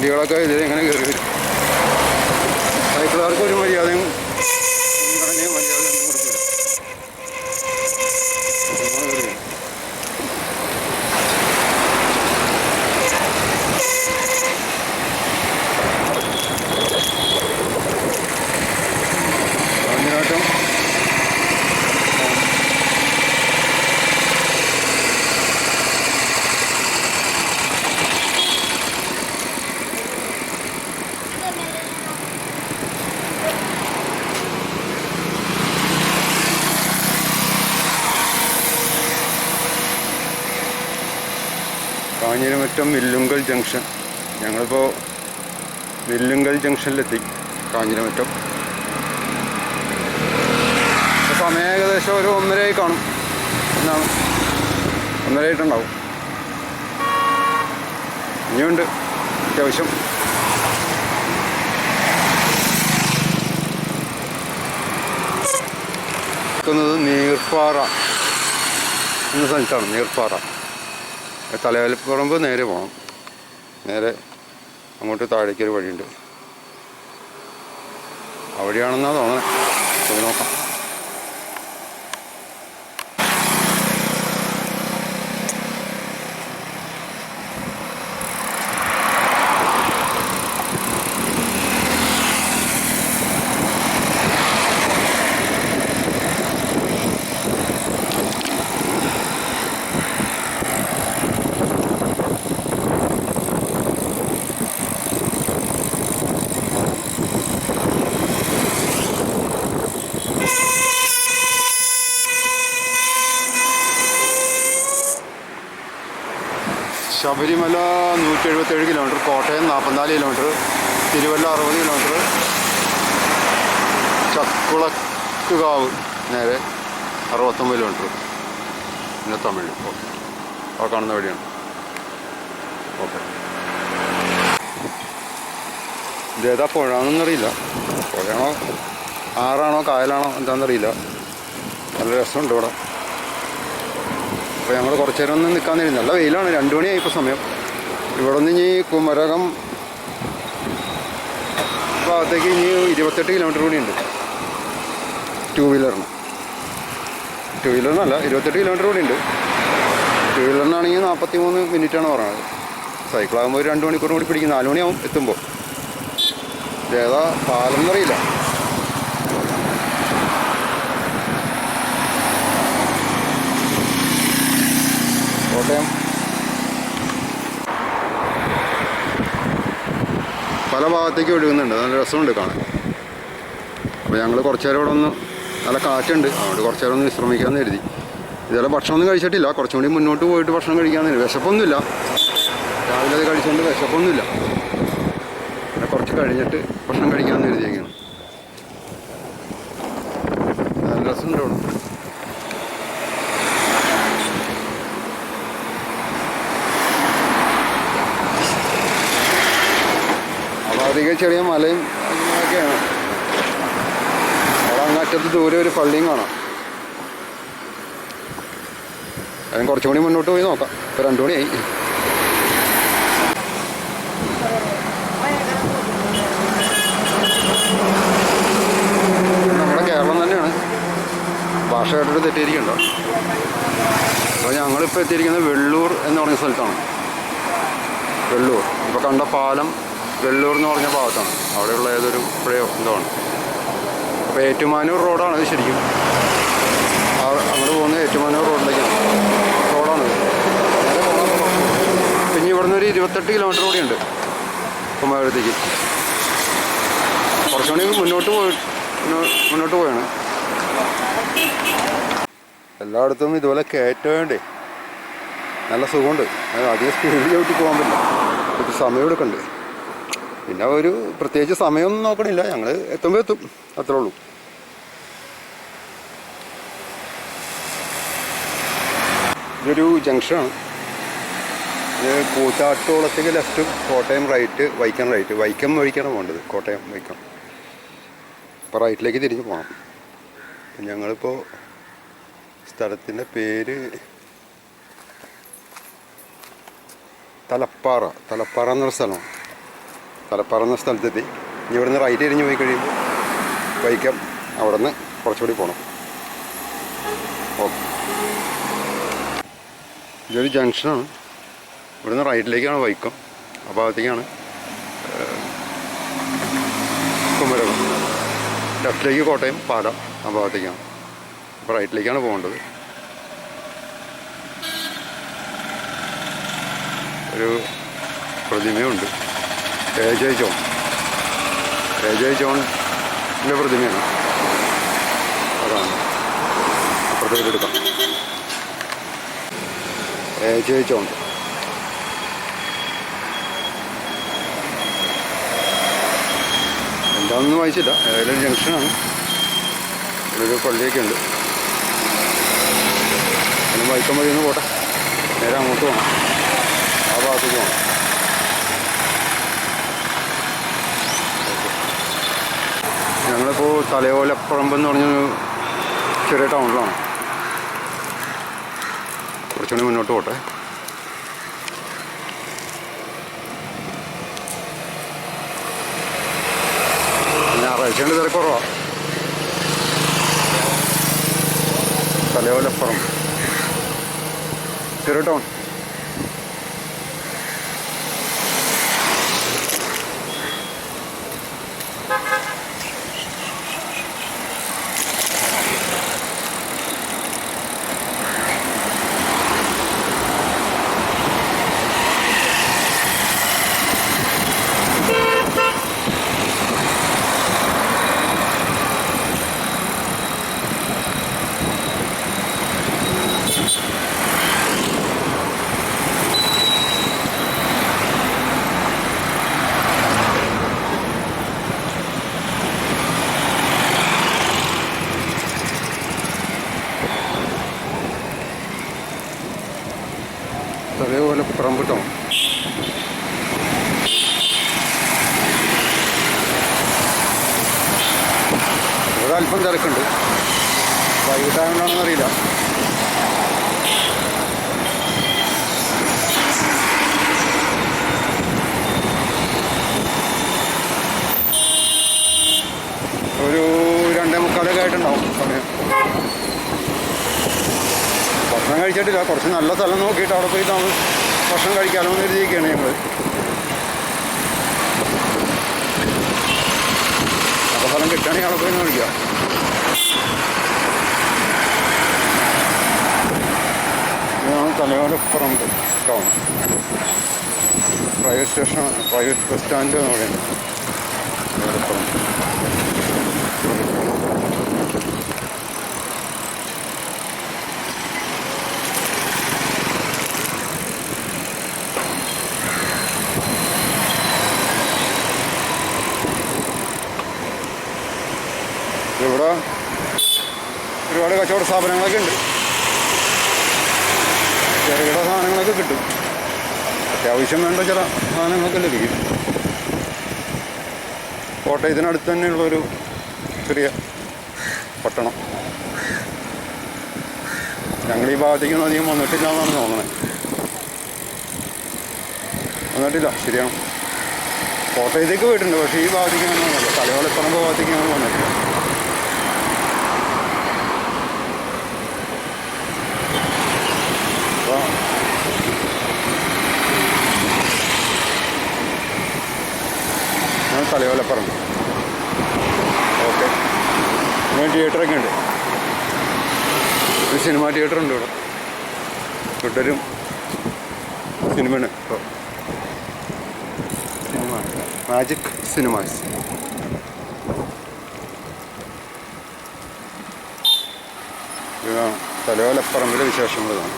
വണ്ടികളൊക്കെ ഇതിൽ ഇങ്ങനെ കയറി വരും. സൈക്കിളുകാർക്ക് ഒരു മര്യാദയും മര്യാദയൊന്നും കൊടുക്കില്ല. അതിനായിട്ടും കാഞ്ഞിരമറ്റം വില്ലുങ്കൽ ജംഗ്ഷൻ. ഞങ്ങളിപ്പോൾ വില്ലുങ്കൽ ജംഗ്ഷനിലെത്തി. കാഞ്ഞിരമറ്റം സമയം ഏകദേശം ഒരു 1:30 കാണും. എന്നാണ് 1:30 ആയിട്ടുണ്ടാവും. ഇനിയുണ്ട് അത്യാവശ്യം. നിൽക്കുന്നത് നീർപ്പാറ എന്ന സ്ഥലത്താണ്. നീർപ്പാറ തലവലപ്പറമ്പ് നേരെ പോകണം. നേരെ അങ്ങോട്ട് താഴേക്കൊരു വഴിയുണ്ട്. ആ വഴിയാണെന്നാണ് തോന്നണേ. പോയി നോക്കാം. Sabarimala 177 kilometre, Kottayam 44 kilometre, Thiruvalla 60 kilometre, Chakkulathukavu നേരെ 69 കിലോമീറ്റർ. പിന്നെ തമിഴ്. ഓക്കെ, ആ കാണുന്ന വഴിയാണ്. ഓക്കെ, ഇതേതാ പുഴയാണെന്നറിയില്ല. പുഴയാണോ ആറാണോ കായലാണോ എന്താണെന്നറിയില്ല. നല്ല രസമുണ്ട് ഇവിടെ. അപ്പോൾ ഞങ്ങൾ കുറച്ച് നേരം ഒന്ന് നിൽക്കാൻ തരും. നല്ല വെയിലാണ്. 2 മണിയായി ഇപ്പോൾ സമയം. ഇവിടെ നിന്ന് ഇനി കുമരകം ഭാഗത്തേക്ക് ഇനി 28 കിലോമീറ്റർ കൂടിയുണ്ട്. ടൂ വീലറിനല്ല, 28 കിലോമീറ്റർ കൂടിയുണ്ട്. ടൂ വീലറിനാണെങ്കിൽ 43 മിനിറ്റാണ് പറയുന്നത്. സൈക്കിളാകുമ്പോൾ 2 മണിക്കൂർ കൂടി പിടിക്കും. 4 മണിയാവും എത്തുമ്പോൾ. ഏതാ പാലം എന്നറിയില്ല. കോട്ടയം പല ഭാഗത്തേക്ക് ഒഴുകുന്നുണ്ട്. നല്ല രസമുണ്ട് കാണാൻ. അപ്പോൾ ഞങ്ങൾ കുറച്ച് നേരം ഇവിടെ ഒന്ന്, നല്ല കാറ്റുണ്ട്, അതുകൊണ്ട് കുറച്ച് നേരം ഒന്ന് വിശ്രമിക്കാമെന്ന് കരുതി. ഇതുപോലെ ഭക്ഷണമൊന്നും കഴിച്ചിട്ടില്ല. കുറച്ചും കൂടി മുന്നോട്ട് പോയിട്ട് ഭക്ഷണം കഴിക്കാമെന്ന് കരുതി. വിശപ്പൊന്നുമില്ല. രാവിലെ അത് കഴിച്ചുകൊണ്ട് വിശപ്പൊന്നുമില്ല. പിന്നെ കുറച്ച് കഴിഞ്ഞിട്ട് ഭക്ഷണം കഴിക്കാമെന്ന് കരുതിയിരിക്കണം. നല്ല രസമുണ്ട് ഇവിടെ. അധികം ചെറിയ മലയും ഒക്കെയാണ്. അവിടെ അങ്ങറ്റത്ത് ദൂരെ ഒരു പള്ളിയും കാണാം. അതിന് കുറച്ചും കൂടി മുന്നോട്ട് പോയി നോക്കാം. ഇപ്പോൾ 2 മണിയായി. നമ്മുടെ കേരളം തന്നെയാണ്. ഭാഷ കേട്ടിട്ട് തെറ്റിയിരിക്കണ്ടോ. അപ്പോൾ ഞങ്ങളിപ്പോൾ എത്തിയിരിക്കുന്നത് വെള്ളൂർ എന്ന് പറഞ്ഞ സ്ഥലത്താണ്. വെള്ളൂർ ഇപ്പോൾ കണ്ട പാലം വെള്ളൂർ എന്ന് പറഞ്ഞ ഭാഗത്താണ്. അവിടെയുള്ള ഏതൊരു പുഴയോ എന്തോ ആണ്. അപ്പോൾ ഏറ്റുമാനൂർ റോഡാണ് ഇത് ശരിക്കും. അങ്ങോട്ട് പോകുന്നത് ഏറ്റുമാനൂർ റോഡിലേക്കാണ്. റോഡാണിത്. പിന്നെ ഇവിടുന്ന് ഒരു 28 കിലോമീറ്റർ കൂടിയുണ്ട് കുമരകത്തേക്ക്. കുറച്ചുകൂടി മുന്നോട്ട് പോയാണ്. എല്ലായിടത്തും ഇതുപോലെ കയറ്റേണ്ടേ. നല്ല സുഖമുണ്ട്. അധികം സ്പീഡിൽ ചവിട്ടി പോകാൻ പറ്റില്ല. ഇത് സമയം എടുക്കണ്ടേ. പിന്നെ ഒരു പ്രത്യേകിച്ച് സമയമൊന്നും നോക്കണില്ല. ഞങ്ങൾ എത്തുമ്പോൾ എത്തും, അത്രേ ഉള്ളൂ. ഇതൊരു ജംഗ്ഷനാണ്. ഇത് കൂത്താട്ടോളത്തേക്ക് left, Kottayam right, Vaikom right. Vaikom വഴിക്കാണ് പോകേണ്ടത്. കോട്ടയം വൈക്കം. അപ്പോൾ റൈറ്റിലേക്ക് തിരിഞ്ഞ് പോകണം. ഞങ്ങളിപ്പോൾ സ്ഥലത്തിൻ്റെ പേര് തലപ്പാറ എന്നൊരു സ്ഥലമാണ്. തലപ്പാറ എന്ന സ്ഥലത്തെത്തി. ഇനി ഇവിടുന്ന് റൈറ്റ് തിരിഞ്ഞ് പോയി കഴിയുമ്പോൾ വൈക്കം, അവിടെ നിന്ന് കുറച്ചുകൂടി പോകണം. ഓക്കെ, ഇതൊരു ജംഗ്ഷനാണ്. ഇവിടുന്ന് റൈറ്റിലേക്കാണ് വൈക്കം, ആ ഭാഗത്തേക്കാണ് കുമരകം. ലെഫ്റ്റിലേക്ക് കോട്ടയം, പാല, ആ ഭാഗത്തേക്കാണ്. അപ്പോൾ റൈറ്റിലേക്കാണ് പോകേണ്ടത്. ഒരു പ്രതിമയുണ്ട്, രേജയ് ജോൺ. രേജയ് ജോണിൻ്റെ പ്രതിമയാണ്. അതാണ് അപ്പുറത്തേക്ക് എടുക്കാം. രേജയ് ജോൺ എന്താണെന്ന് വായിച്ചില്ല. ഏതൊരു ജംഗ്ഷനാണ്. ഒരു പള്ളിയൊക്കെ ഉണ്ട്. പിന്നെ വൈക്കം വഴി ഒന്ന് പോട്ടെ, നേരെ അങ്ങോട്ട് പോകണം, ആ ഭാഗത്തേക്ക് പോകണം. ഞങ്ങളിപ്പോൾ തലയോലപ്പറമ്പ് എന്ന് പറഞ്ഞൊരു ചെറിയ ടൗണിലാണ്. കുറച്ചുകൂടി മുന്നോട്ട് പോട്ടെ. ഞായറാഴ്ചയാണ് തിരക്ക് കുറവാണ്. തലയോലപ്പുറം ചെറിയ ടൗൺ. തലയോലപ്പറമ്പ് ടൗൺ. ഇവിടെ അല്പം തിരക്കുണ്ട്. വൈകിട്ടായോണ്ടാണെന്ന് അറിയില്ല. ഒരു 2:45 ആയിട്ടുണ്ടാവും സമയം. ഭക്ഷണം കഴിച്ചിട്ടില്ല. കുറച്ച് നല്ല സ്ഥലം നോക്കിയിട്ട് അവിടെ പോയി ഭക്ഷണം കഴിക്കാമല്ലോ എന്ന് കരുതിയിരിക്കുകയാണ് ഞങ്ങൾ. നല്ല സ്ഥലം കിട്ടുകയാണെങ്കിൽ അവിടെ പോയി കഴിക്കാം. ഇതാണ് Thalayolaparambu town. Private station, private bus stand എന്ന് പറയുന്നത് തലയോലപ്പറമ്പ്. ഇവിടെ ഒരുപാട് കച്ചവട സ്ഥാപനങ്ങളൊക്കെ ഉണ്ട്. ചെറുകിട സാധനങ്ങളൊക്കെ കിട്ടും. അത്യാവശ്യം വേണ്ട ചില സാധനങ്ങളൊക്കെ ലഭിക്കും. കോട്ടയത്തിനടുത്ത് തന്നെയുള്ളൊരു ചെറിയ പട്ടണം. ഞങ്ങൾ ഈ ഭാഗത്തേക്കൊന്നും അധികം വന്നിട്ടില്ല എന്നാണ് തോന്നുന്നത്. വന്നിട്ടില്ല, ശരിയാണ്. കോട്ടയത്തേക്ക് പോയിട്ടുണ്ട്, പക്ഷേ ഈ ഭാഗത്തേക്ക് അങ്ങനെ വന്നില്ല. തലയോലപ്പറമ്പ് ഭാഗത്തേക്ക് ഞങ്ങൾ വന്നിട്ടില്ല. തലയോലപ്പറമ്പ്. ഓക്കെ, ഇവിടെ തിയേറ്ററൊക്കെ ഉണ്ട്. ഒരു സിനിമ തിയേറ്റർ ഉണ്ട് ഇവിടെ. കൂട്ടരും സിനിമയാണ് ഇപ്പോൾ. Cinema magic cinemas. ഇതാണ് തലയോലപ്പറമ്പിലെ വിശേഷങ്ങളാണ്.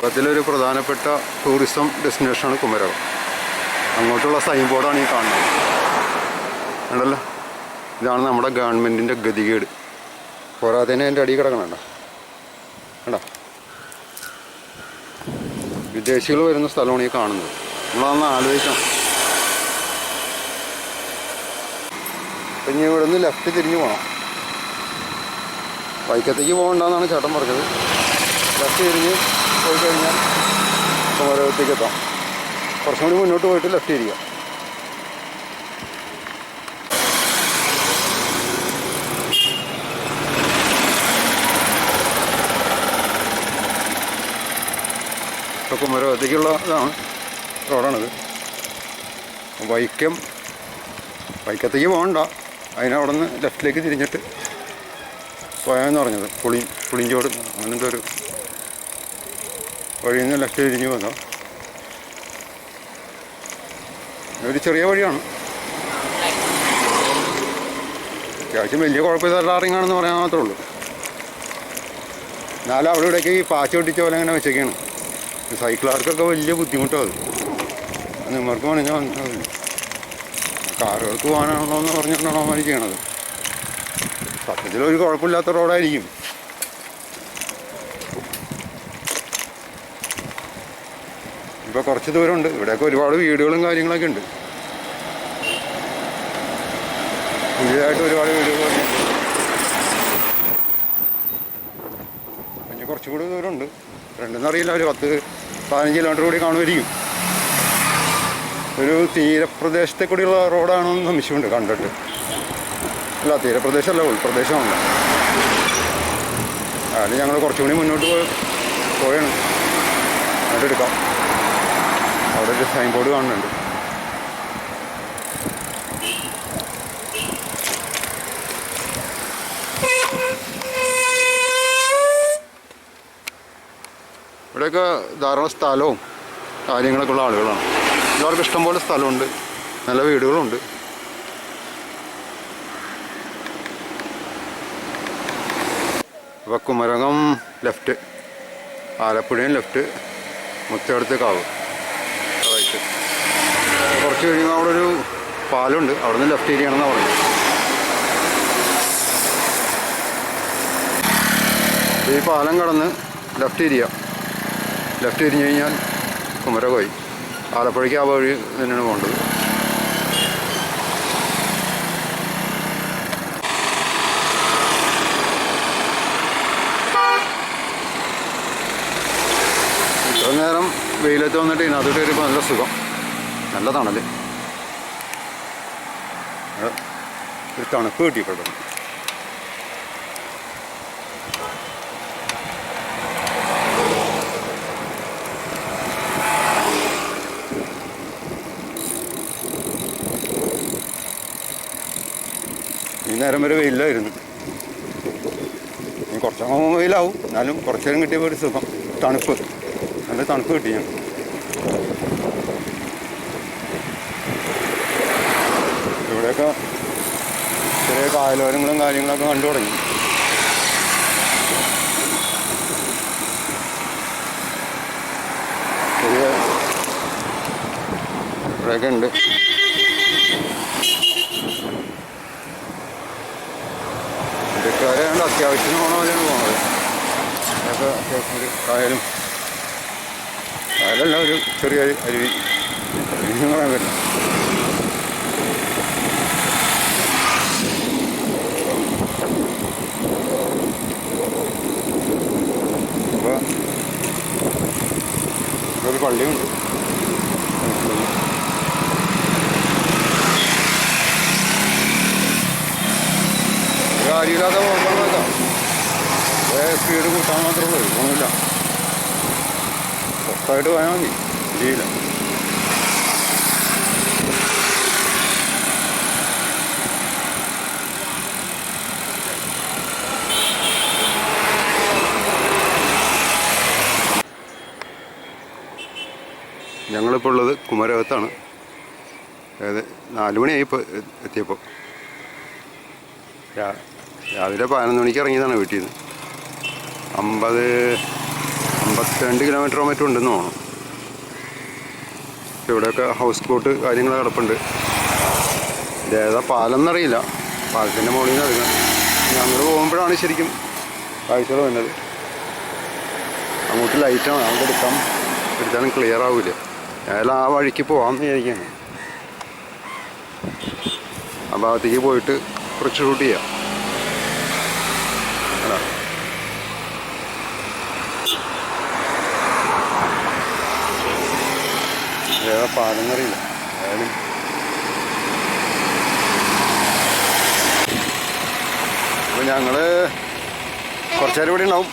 കേരളത്തിലൊരു പ്രധാനപ്പെട്ട ടൂറിസം ഡെസ്റ്റിനേഷനാണ് കുമരകം. അങ്ങോട്ടുള്ള സൈൻ ബോർഡാണ് ഈ കാണുന്നത്. ഉണ്ടല്ലോ, ഇതാണ് നമ്മുടെ ഗവൺമെൻറ്റിൻ്റെ ഗതികേട്. പോരാതെ തന്നെ അതിൻ്റെ അടിയിൽ കിടക്കണണ്ട. കണ്ടോ, വിദേശികൾ വരുന്ന സ്ഥലമാണ് ഈ കാണുന്നത്. നമ്മളതൊന്ന് ആലോചിക്കണം. അപ്പം ഇനി ഇവിടെ നിന്ന് ലെഫ്റ്റ് തിരിഞ്ഞ് പോകണം. വൈക്കത്തേക്ക് പോകണ്ടെന്നാണ് ചേട്ടൻ പറഞ്ഞത്. ലെഫ്റ്റ് തിരിഞ്ഞ് പോയി കഴിഞ്ഞാൽ കുമരകത്തേക്ക് എത്താം. കുറച്ചും കൂടി മുന്നോട്ട് പോയിട്ട് ലെഫ്റ്റ് തിരിയുക. ഇപ്പോൾ കുമരകത്തേക്കുള്ള ഇതാണ്, റോഡാണിത്. വൈക്കത്തേക്ക് പോകണ്ട, അതിനവിടെ നിന്ന് ലെഫ്റ്റിലേക്ക് തിരിഞ്ഞിട്ട് പോയാന്ന് പറഞ്ഞത്. പുളിഞ്ചോട് അങ്ങനത്തെ ഒരു വഴിയിൽ നിന്ന് ലെഫ്റ്റ് തിരിഞ്ഞ് വന്നോ. ഒരു ചെറിയ വഴിയാണ്, അത്യാവശ്യം വലിയ കുഴപ്പമില്ലാറിങ്ങാണെന്ന് പറയാൻ മാത്രമേ ഉള്ളൂ. എന്നാലും അവിടെ ഇവിടേക്ക് ഈ പാച്ച് പൊട്ടിച്ച പോലെ അങ്ങനെ വെച്ചേക്കാണ്. സൈക്കിളുകാർക്കൊക്കെ വലിയ ബുദ്ധിമുട്ടാണ് അത്. നിമ്മർക്ക് പണിഞ്ഞാൽ മനസ്സിലാവില്ല. കാറുകൾക്ക് പോകാനാണോ എന്ന് പറഞ്ഞിട്ടാണോ അവന്മാർ ചെയ്യണത്. സത്യത്തിലൊരു കുഴപ്പമില്ലാത്ത റോഡായിരിക്കും. ഇപ്പോൾ കുറച്ച് ദൂരമുണ്ട്. ഇവിടെയൊക്കെ ഒരുപാട് വീടുകളും കാര്യങ്ങളൊക്കെ ഉണ്ട്. പുതിയതായിട്ട് ഒരുപാട് വീടുകളൊക്കെ ഉണ്ട്. ഇനി കുറച്ചുകൂടി ദൂരമുണ്ട്. രണ്ടെന്നറിയില്ല, ഒരു 10-15 കിലോമീറ്റർ കൂടി കാണുമായിരിക്കും. ഒരു തീരപ്രദേശത്തെ കൂടിയുള്ള റോഡാണെന്ന് സംശയമുണ്ട് കണ്ടിട്ട്. അല്ല, തീരപ്രദേശമല്ല, ഉൾപ്രദേശമല്ല. അതിൽ ഞങ്ങൾ കുറച്ചുകൂടി മുന്നോട്ട് പോയാണ്. എന്നിട്ട് എടുക്കാം. അവിടെ ഒരു സൈൻ ബോർഡ് കാണുന്നുണ്ട്. ഇവിടെയൊക്കെ ധാരാളം സ്ഥലവും കാര്യങ്ങളൊക്കെ ഉള്ള ആളുകളാണ്. എല്ലാവർക്കും ഇഷ്ടംപോലെ സ്ഥലമുണ്ട്, നല്ല വീടുകളുണ്ട്. അപ്പോൾ കുമരകം ലെഫ്റ്റ്, ആലപ്പുഴയും ലെഫ്റ്റ്, മുത്തേടത്ത് കാവ് റൈറ്റ്. കുറച്ച് കഴിയുമ്പോൾ അവിടെ ഒരു പാലമുണ്ട്, അവിടെ നിന്ന് ലെഫ്റ്റ് തിരിയണമെന്നാണ് പറഞ്ഞത്. ഈ പാലം കടന്ന് ലെഫ്റ്റ് തിരിയാം. ലെഫ്റ്റ് തിരിഞ്ഞ് കഴിഞ്ഞാൽ കുമരകമായി. ആലപ്പുഴയ്ക്ക് ആ വഴി തന്നെയാണ് പോകേണ്ടത്. ഇത്ര നേരം വെയിലത്ത് വന്നിട്ട് ഇതിനകത്തോട്ട് വരുമ്പോൾ നല്ല സുഖം, നല്ല തണല്, ഒരു തണുപ്പ് കിട്ടിയിട്ടുണ്ട്. ഈ നേരം വരെ വെയിലായിരുന്നു. ഇനി കുറച്ചാകുമ്പോൾ വെയിലാവും, എന്നാലും കുറച്ച് നേരം കിട്ടിയപ്പോൾ ഒരു സുഖം, തണുപ്പ്, നല്ല തണുപ്പ് കിട്ടി. ഞാൻ ഇവിടെയൊക്കെ ചെറിയ കായലോരങ്ങളും കാര്യങ്ങളൊക്കെ കണ്ടു തുടങ്ങി. ചെറിയ ഇവിടെയൊക്കെ ഉണ്ട്. ഇതൊക്കെയാണ് അത്യാവശ്യം പോകണ പോലെയാണ് പോകുന്നത്. അതൊക്കെ അത്യാവശ്യം ഒരു കായലല്ല, ഒരു ചെറിയ അരുവി എന്ന് പറയാൻ പറ്റില്ല. അപ്പോൾ ഒരു പള്ളിയുണ്ട്. കാര്യമില്ലാതെ പോകാൻ നോക്കാം. സ്പീഡ് കൂട്ടാൻ മാത്രമേ ഉള്ളൂ, ഒന്നുമില്ല. സ്വസ്ഥമായിട്ട് പോയാൽ മതി, ചെയ്യില്ല. ഞങ്ങളിപ്പോൾ ഉള്ളത് കുമരകത്താണ്. അതായത് 4 മണിയായി ഇപ്പോൾ എത്തിയപ്പോൾ. രാവിലെ 11 മണിക്ക് ഇറങ്ങിയതാണ് വീട്ടിൽ നിന്ന്. 52 കിലോമീറ്ററോ മറ്റും ഉണ്ടെന്ന് തോന്നുന്നു. ഇവിടെയൊക്കെ ഹൗസ് ബോട്ട് കാര്യങ്ങൾ കിടപ്പുണ്ട്. ഇതേതാ പാലം എന്നറിയില്ല, പാലത്തിൻ്റെ മുകളിൽ നിന്ന് എടുക്കണം. ഞങ്ങൾ പോകുമ്പോഴാണ് ശരിക്കും കാഴ്ചകൾ വന്നത്. അങ്ങോട്ട് ലൈറ്റാണ്, അങ്ങോട്ട് എടുത്താലും ക്ലിയർ ആവില്ല. അയാൾ ആ വഴിക്ക് പോകാമെന്ന് വിചാരിക്കുകയാണ്. ആ ഭാഗത്തേക്ക് പോയിട്ട് കുറച്ച് ഷൂട്ട് ചെയ്യാം. അല്ല പാലെന്നറിയില്ല. ആയാലും അപ്പോൾ ഞങ്ങൾ കുറച്ച് നേരം ഇവിടെ ഉണ്ടാവും.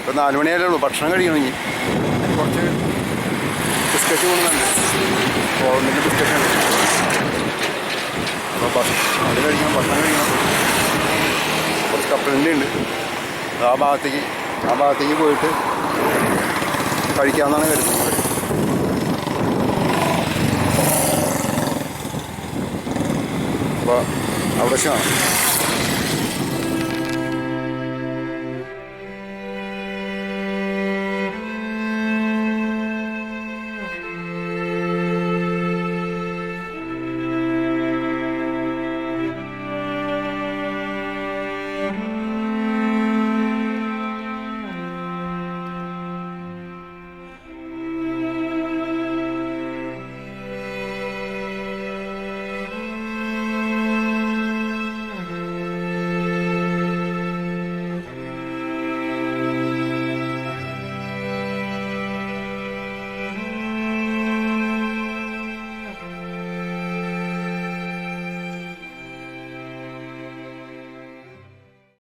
ഇപ്പോൾ 4 മണിയായാലേ ഉള്ളൂ. ഭക്ഷണം കഴിക്കണം. ഇനി കുറച്ച് ബിസ്ക്കറ്റ് കൊണ്ടുവന്നുണ്ട്. ഗവൺമെൻറ് ബിസ്ക്കറ്റ് ഉണ്ട്. അപ്പോൾ അത് കഴിക്കണം, ഭക്ഷണം കഴിക്കണം. കുറച്ച് കപ്പലിൻ്റെ ഉണ്ട്. ആ ഭാഗത്തേക്ക് പോയിട്ട് കഴിക്കാമെന്നാണ് കരുതുന്നത്. അപ്പോൾ അവിടെ വെച്ച് കാണാം.